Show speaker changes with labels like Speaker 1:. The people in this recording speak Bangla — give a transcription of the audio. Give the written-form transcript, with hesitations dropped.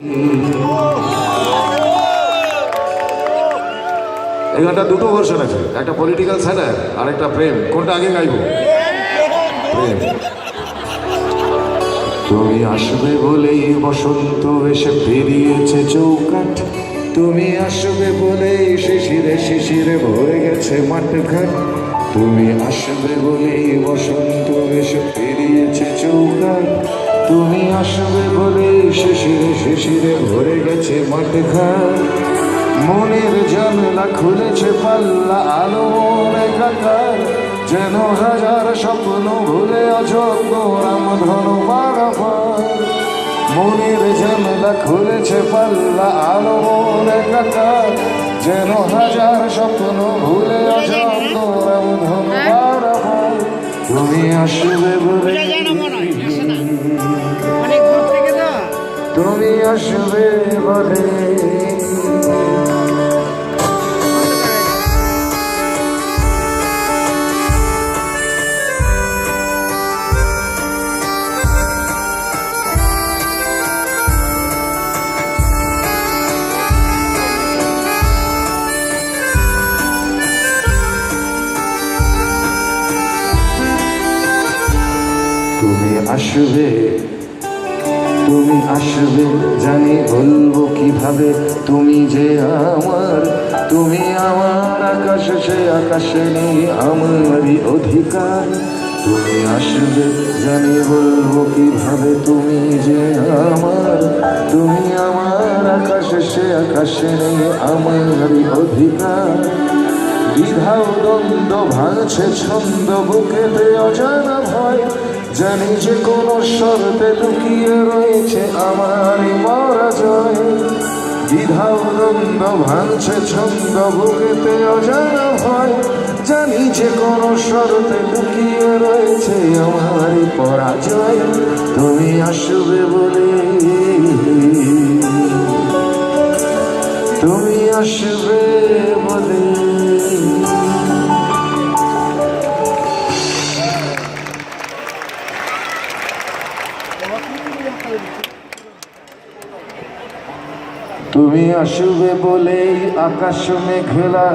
Speaker 1: এই গানটা দুটো ভার্সন আছে, একটা পলিটিক্যাল স্যাটার আর একটা প্রেম। কোনটা আগে গাইব? প্রেম। তুমি আসবে বলেই বসন্ত এসে পেরিয়েছে চৌকাঠ, তুমি আসবে বলেই শিশিরে শিশিরে ভরে গেছে মাঠঘাট, তুমি আসবে বলেই বসন্ত এসে পেরিয়েছে চৌকাঠ, তুমি আসবে বলেই শিশিরে শিশিরে ভরে গেছে মাঠঘাট। মনের জানলা খুলেছে পাল্লা আলো মনে কাকার, যেন হাজার স্বপ্ন ভুলে অযোগ্য রামধন বাগাবার। মনের জানলা খুলেছে পাল্লা আলো মনে কাকার, যেন হাজার স্বপ্ন ভুলে অযোগ্য রামধন বাগাবার। তুমি আসবে বলে, তুমি আসবে বলে, তুমি আসবে, তুমি আসবে জানি বলবো কিভাবে, তুমি যে আমার, তুমি আমার আকাশ, সে আকাশে নেই আমারই অধিকার। তুমি আসবে জানি বলবো কিভাবে, তুমি যে আমার, তুমি আমার আকাশ, সে আকাশে নেই আমারই অধিকার। দ্বিধাও দ্বন্দ্ব ভাঙছে ছন্দ বুকেতে অজানা ভয়, জানি যে কোনো শর্তে লুকিয়ে রয়েছে আমারই পরাজয়। দ্বিধাও দ্বন্দ্ব ভাঙছে ছন্দ বুকেতে অজানা ভয়, জানি যে কোনো শর্তে লুকিয়ে রয়েছে আমারই পরাজয়। তুমি আসবে বলে, তুমি আসবে বলে, তুমি আসবে বলেই আকাশ মেঘলা